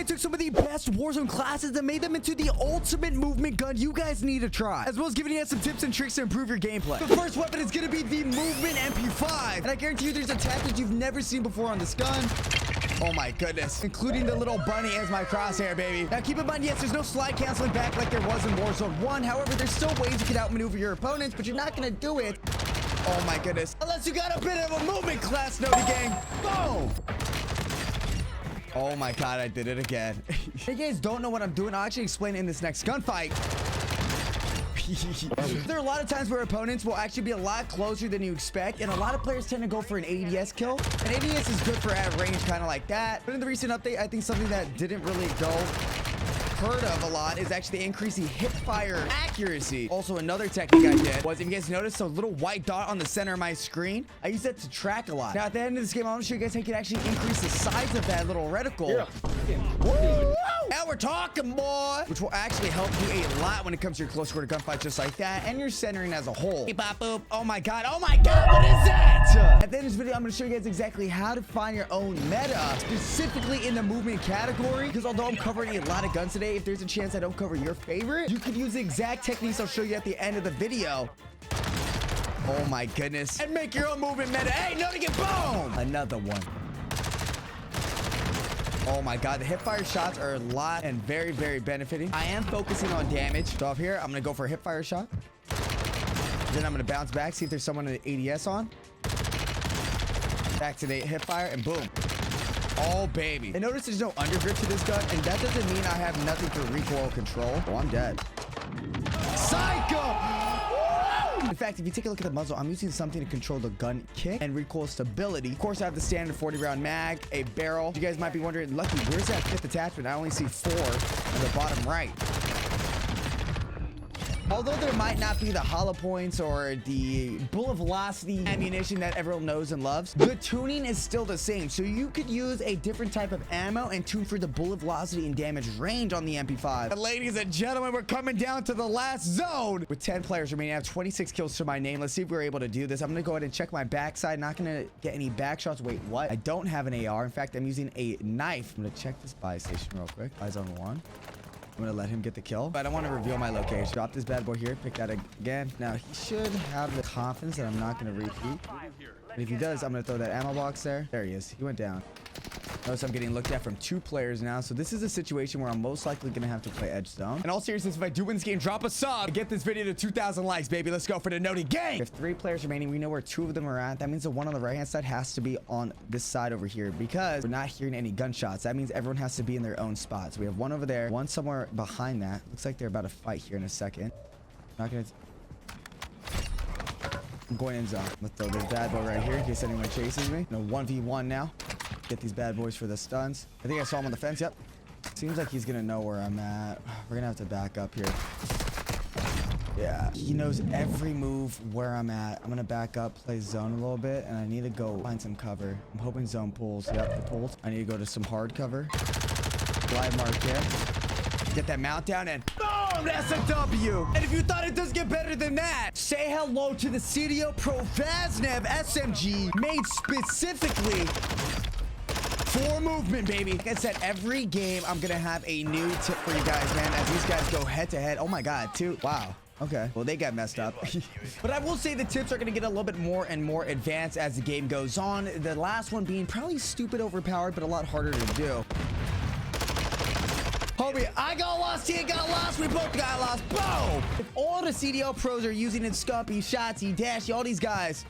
took some of the best Warzone classes and made them into the ultimate movement gun you guys need to try, as well as giving you guys some tips and tricks to improve your gameplay. The first weapon is going to be the Movement MP5, and I guarantee you there's a tactic you've never seen before on this gun. Oh my goodness, including the little bunny as my crosshair, baby. Now keep in mind, yes, there's no slide canceling back like there was in Warzone 1. However, there's still ways you can outmaneuver your opponents, but you're not going to do it. Oh my goodness. Unless you got a bit of a movement class, Noti gang. Boom. Oh my god, I did it again. If you guys don't know what I'm doing, I'll actually explain it in this next gunfight. There are a lot of times where opponents will actually be a lot closer than you expect, and a lot of players tend to go for an ADS kill. An ADS is good for at range, kind of like that. But in the recent update, I think something that didn't really go heard of a lot is actually increasing hip fire accuracy. Also, another technique I did was, if you guys notice a little white dot on the center of my screen, I use that to track a lot. Now at the end of this game, I want to show you guys how you can actually increase the size of that little reticle. Woo! Now we're talking, boy, which will actually help you a lot when it comes to your close quarter gunfights, just like that, and your centering as a whole. Beep, bop, boop. Oh my god, what is that? At the end of this video, I'm going to show you guys exactly how to find your own meta, specifically in the movement category, because although I'm covering a lot of guns today, if there's a chance I don't cover your favorite, you could use the exact techniques I'll show you at the end of the video. Oh my goodness. And make your own movement meta. Hey, no to get boom! Another one. Oh my god, the hip fire shots are a lot and very, very benefiting. I am focusing on damage. So off here, I'm gonna go for a hip fire shot. Then I'm gonna bounce back, see if there's someone in the ADS on. Back to the hip fire, and boom. Oh baby. And notice there's no undergrip to this gun, and that doesn't mean I have nothing for recoil control. Oh, I'm dead. Psycho! In fact, if you take a look at the muzzle, I'm using something to control the gun kick and recoil stability. Of course, I have the standard 40-round mag, a barrel. You guys might be wondering, Lucky, where's that 5th attachment? I only see 4 on the bottom right. Although there might not be the hollow points or the bullet velocity ammunition that everyone knows and loves, the tuning is still the same. So you could use a different type of ammo and tune for the bullet velocity and damage range on the MP5. And ladies and gentlemen, we're coming down to the last zone. With 10 players remaining, I have 26 kills to my name. Let's see if we're able to do this. I'm going to go ahead and check my backside. Not going to get any back shots. Wait, what? I don't have an AR. In fact, I'm using a knife. I'm going to check this buy station real quick. Eyes on 1. I'm gonna let him get the kill, but I don't want to reveal my location. Drop this bad boy here, pick that again. Now he should have the confidence that I'm not gonna repeat, but if he does, I'm gonna throw that ammo box there. There he is. He went down. Notice I'm getting looked at from 2 players now, so this is a situation where I'm most likely gonna have to play edge zone. In all seriousness, if I do win this game, drop a sub and get this video to 2,000 likes, baby. Let's go for the Noti gang. We have 3 players remaining. We know where 2 of them are at. That means the one on the right hand side has to be on this side over here, because we're not hearing any gunshots. That means everyone has to be in their own spots. We have 1 over there, 1 somewhere behind that. Looks like they're about to fight here in a second. Not gonna. I'm going in zone. Let's throw this bad boy right here in case anyone chases me. No, 1v1 now. Get these bad boys for the stuns. I think I saw him on the fence. Yep. Seems like he's gonna know where I'm at. We're gonna have to back up here. Yeah, he knows every move where I'm at. I'm gonna back up, play zone a little bit, and I need to go find some cover. I'm hoping zone pulls. Yep, it pulled. I need to go to some hard cover. Glide mark there. Get that mount down, and boom, that's a W. And if you thought it does get better than that, say hello to the CDO Pro Vaznev SMG, made specifically for movement, baby. Like I said, every game I'm gonna have a new tip for you guys, man, as these guys go head to head. Oh my god, 2. Wow. Okay, well, they got messed up. But I will say the tips are going to get a little bit more and more advanced as the game goes on. The last one being probably stupid overpowered, but a lot harder to do. Homie, I got lost, he got lost, we both got lost. Boom! If all the CDL pros are using it, Scumpy, Shotsy, Dashy, all these guys,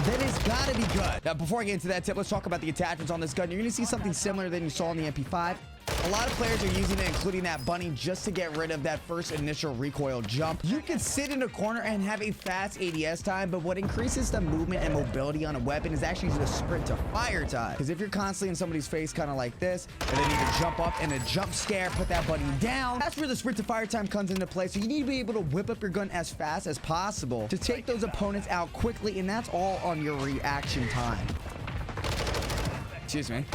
then it's gotta be good. Now, before I get into that tip, let's talk about the attachments on this gun. You're gonna see something similar than you saw in the MP5. A lot of players are using it, including that bunny, just to get rid of that first initial recoil jump. You can sit in a corner and have a fast ADS time, but what increases the movement and mobility on a weapon is actually the sprint to fire time. Because if you're constantly in somebody's face kind of like this, and then you can jump up and a jump scare, put that bunny down, that's where the sprint to fire time comes into play. So you need to be able to whip up your gun as fast as possible to take those opponents out quickly, and that's all on your reaction time. Excuse me.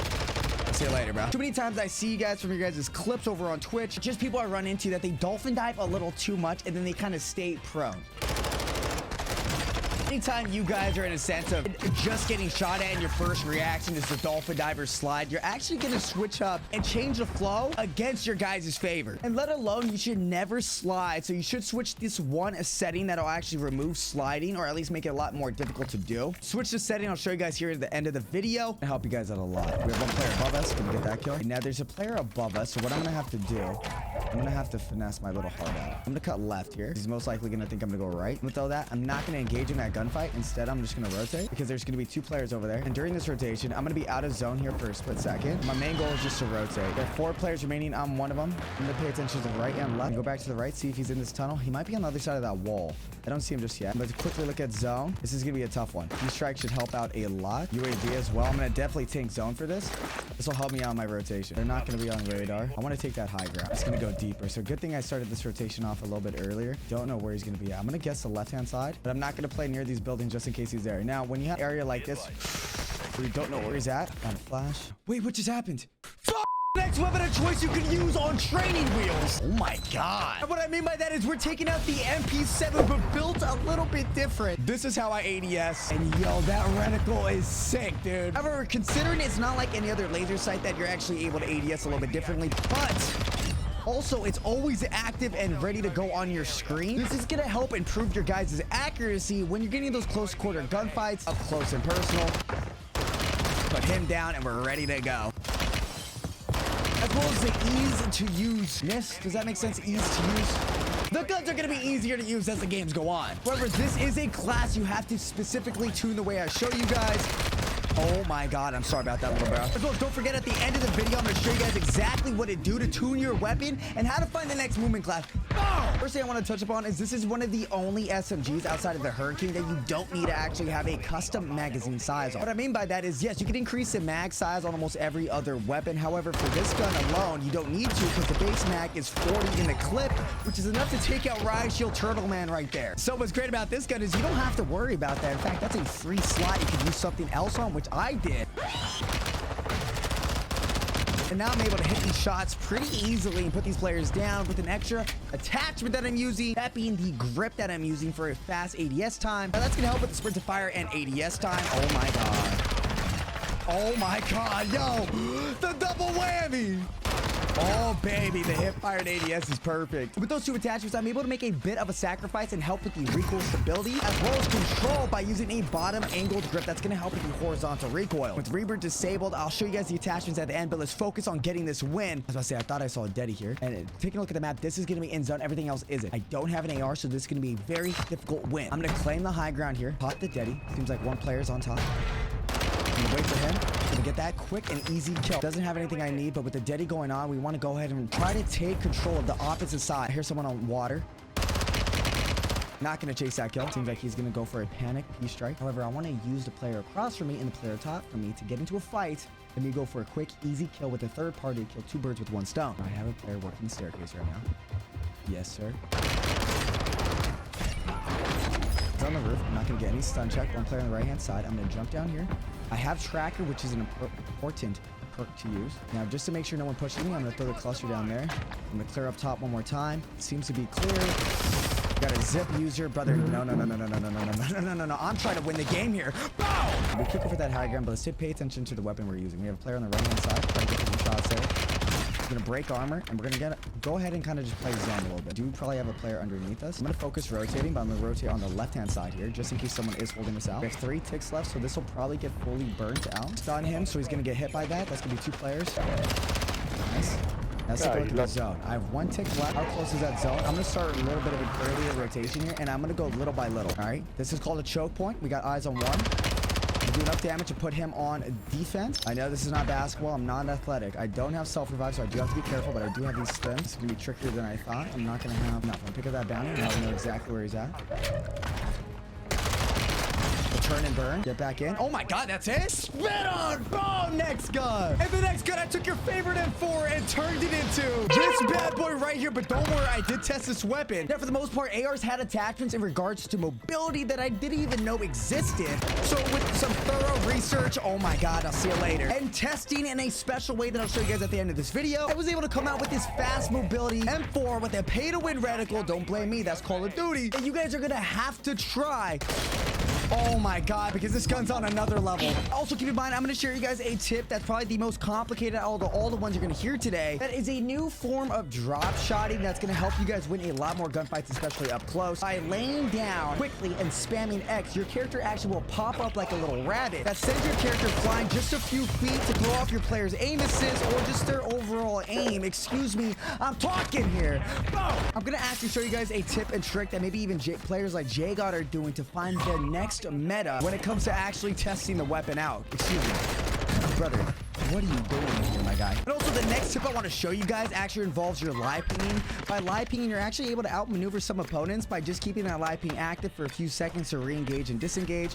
See you later, bro. Too many times I see you guys from your guys' clips over on Twitch, just people I run into that they dolphin dive a little too much and then they kind of stay prone. Anytime you guys are in a sense of just getting shot at and your first reaction is the dolphin diver slide, you're actually going to switch up and change the flow against your guys' favor. And let alone, you should never slide. So you should switch this one setting that'll actually remove sliding, or at least make it a lot more difficult to do. Switch the setting. I'll show you guys here at the end of the video and help you guys out a lot. We have one player above us. Can we get that kill? Now there's a player above us. So what I'm going to have to do, I'm going to have to finesse my little heart out. I'm going to cut left here. He's most likely going to think I'm going to go right. With all that, I'm not going to engage in that gunfight. Instead, I'm just going to rotate because there's going to be two players over there. And during this rotation, I'm going to be out of zone here for a split second. My main goal is just to rotate. There are 4 players remaining. I'm one of them. I'm going to pay attention to the right and left. Go back to the right, see if he's in this tunnel. He might be on the other side of that wall. I don't see him just yet. Let's quickly look at zone. This is going to be a tough one. These strikes should help out a lot. UAV as well. I'm going to definitely tank zone for this. This will help me out in my rotation. They're not going to be on radar. I want to take that high ground. It's going to go deeper. So good thing I started this rotation off a little bit earlier. Don't know where he's going to be at. I'm going to guess the left-hand side, but I'm not going to play near these buildings just in case he's there. Now, when you have an area like this, we don't know where he's at. On a flash. Wait, what just happened? Next weapon of choice you can use on training wheels. Oh my god. And what I mean by that is we're taking out the MP5 but built a little bit different. This is how I ADS. And yo, that reticle is sick, dude. However, considering it's not like any other laser sight that you're actually able to ADS a little bit differently, but also, it's always active and ready to go on your screen. This is going to help improve your guys' accuracy when you're getting those close quarter gunfights up close and personal. Put him down and we're ready to go. As well as the ease to use. Yes, does that make sense? Ease to use. The guns are going to be easier to use as the games go on. However, this is a class you have to specifically tune the way I show you guys. Oh my god, I'm sorry about that, little bro. As well, don't forget at the end of the video, I'm going to show you guys exactly what to do to tune your weapon and how to find the next movement class. First thing I want to touch upon is this is one of the only SMGs outside of the Hurricane that you don't need to actually have a custom magazine size on. What I mean by that is, yes, you can increase the mag size on almost every other weapon. However, for this gun alone, you don't need to because the base mag is 40 in the clip, which is enough to take out Riot Shield Turtle Man right there. So what's great about this gun is you don't have to worry about that. In fact, that's a free slot you can use something else on, which I did. And now I'm able to hit these shots pretty easily and put these players down with an extra attachment that I'm using, that being the grip that I'm using for a fast ADS time. Now that's going to help with the sprint to fire and ADS time. Oh my god. Oh my god, yo, the double whammy. Oh, baby, the hip-fired ADS is perfect. With those two attachments, I'm able to make a bit of a sacrifice and help with the recoil stability, as well as control by using a bottom-angled grip that's going to help with the horizontal recoil. With Rebirth disabled, I'll show you guys the attachments at the end, but let's focus on getting this win. I was about to say, I thought I saw a Deddy here. And taking a look at the map, this is going to be in zone. Everything else isn't. I don't have an AR, so this is going to be a very difficult win. I'm going to claim the high ground here. Pop the Deddy. Seems like one player's on top. I'm gonna wait for him. I'm gonna get that quick and easy kill. Doesn't have anything I need, but with the Deddy going on, we want to go ahead and try to take control of the opposite side. Here's someone on water. Not gonna chase that kill. Seems like he's gonna go for a panic P-strike. However, I want to use the player across from me and the player top from me to get into a fight. Let me go for a quick, easy kill with a third party to kill 2 birds with 1 stone. I have a player working the staircase right now. Yes, sir. He's on the roof. I'm not going to get any stun check. One player on the right-hand side. I'm going to jump down here. I have tracker, which is an important perk to use. Now, just to make sure no one pushes me, I'm going to throw the cluster down there. I'm going to clear up top one more time. It seems to be clear. Got a zip user, brother. No. I'm trying to win the game here. Bow! We're kicking for that high ground, but let's pay attention to the weapon we're using. We have a player on the right-hand side. Trying to get some shots there. We're going to break armor, and we're going to go ahead and kind of just play zone a little bit. Do probably have a player underneath us. I'm going to focus rotating, but I'm going to rotate on the left-hand side here, just in case someone is holding us out. We have 3 ticks left, so this will probably get fully burnt out. Stun him, so he's going to get hit by that. That's going to be 2 players. Nice. That's the look at the zone. I have 1 tick left. How close is that zone? I'm going to start a little bit of an earlier rotation here, and I'm going to go little by little. All right? This is called a choke point. We got eyes on 1. Do enough damage to put him on defense. I know this is not basketball. I'm not athletic. I don't have self-revive, so I do have to be careful, but I do have these stims. It's going to be trickier than I thought. I'm not going to have enough. I'm going to pick up that bounty, and I know exactly where he's at. Turn and burn. Get back in. Oh my god, that's it? Spit on! Boom! Next gun! And the next gun, I took your favorite M4 and turned it into this bad boy right here. But don't worry, I did test this weapon. Now, for the most part, ARs had attachments in regards to mobility that I didn't even know existed. So with some thorough research, oh my god, I'll see you later. And testing in a special way that I'll show you guys at the end of this video, I was able to come out with this fast mobility M4 with a pay-to-win reticle. Don't blame me, that's Call of Duty. And you guys are gonna have to try Oh my god, because this gun's on another level. Also, keep in mind, I'm going to share you guys a tip that's probably the most complicated out of all the ones you're going to hear today. That is a new form of drop shotting that's going to help you guys win a lot more gunfights, especially up close. By laying down quickly and spamming X, your character actually will pop up like a little rabbit. That sends your character flying just a few feet to throw off your player's aim assist or just their overall aim. Excuse me, I'm talking here. Boom! I'm going to actually show you guys a tip and trick that maybe even players like J-God are doing to find the next meta when it comes to actually testing the weapon out. Excuse me. Brother, what are you doing here, my guy? And also, the next tip I want to show you guys actually involves your live pinging. By live pinging, you're actually able to outmaneuver some opponents by just keeping that live ping active for a few seconds to re-engage and disengage.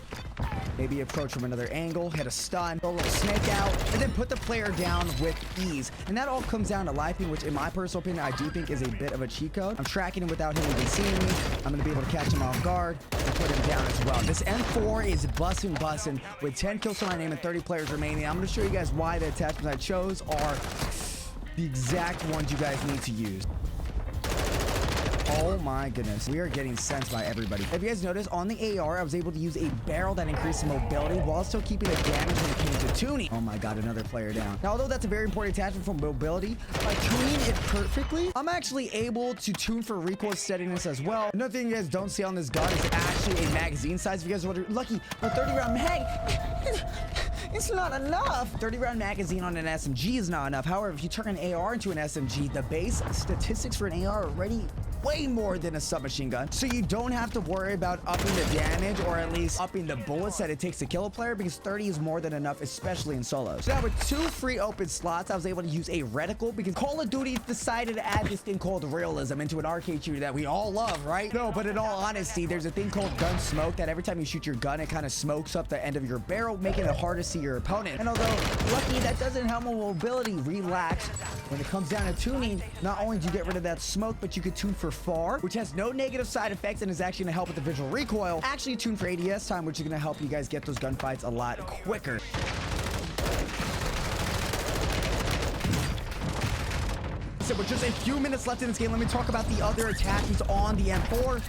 Maybe approach from another angle, hit a stun, throw a little snake out, and then put the player down with ease. And that all comes down to live ping, which in my personal opinion, I do think is a bit of a cheat code. I'm tracking him without him even seeing me. I'm going to be able to catch him off guard and put him down as well. This M4 is bussin' with 10 kills to my name and 30 players remaining. I'm going to show you guys why the attachments I chose are the exact ones you guys need to use. Oh my goodness, we are getting sent by everybody. If you guys notice, on the AR, I was able to use a barrel that increased mobility while still keeping the damage when it came to tuning. Oh my god, another player down. Now, although that's a very important attachment for mobility, by tuning it perfectly, I'm actually able to tune for recoil steadiness as well. Another thing you guys don't see on this gun is actually a magazine size. If you guys are lucky, a 30-round mag. It's not enough. 30-round magazine on an SMG is not enough. However, if you turn an AR into an SMG, the base statistics for an AR are already way more than a submachine gun. So you don't have to worry about upping the damage or at least upping the bullets that it takes to kill a player because 30 is more than enough, especially in solos. So now with 2 free open slots, I was able to use a reticle because Call of Duty decided to add this thing called realism into an arcade shooter that we all love, right? No, but in all honesty, there's a thing called gun smoke that every time you shoot your gun, it kind of smokes up the end of your barrel, making it hard to see your opponent. And although lucky that doesn't help my mobility relax, when it comes down to tuning, not only do you get rid of that smoke, but you can tune for far, which has no negative side effects and is actually going to help with the visual recoil. Actually tune for ADS time, which is going to help you guys get those gunfights a lot quicker. So with just a few minutes left in this game, let me talk about the other attachments on the M4.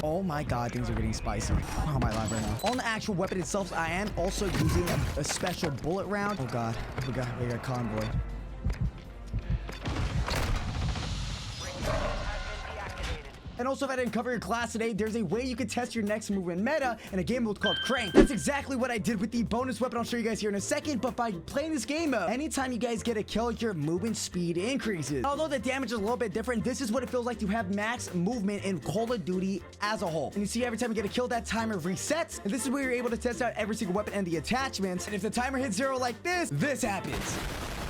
Oh my god, things are getting spicy. How am I live right now? On the actual weapon itself, I am also using a special bullet round. Oh god, we got convoy. And also, if I didn't cover your class today, there's a way you can test your next movement meta in a game mode called Crank. That's exactly what I did with the bonus weapon I'll show you guys here in a second. But by playing this game mode, anytime you guys get a kill, your movement speed increases. Although the damage is a little bit different, this is what it feels like to have max movement in Call of Duty as a whole. And you see every time you get a kill, that timer resets. And this is where you're able to test out every single weapon and the attachments. And if the timer hits 0 like this happens.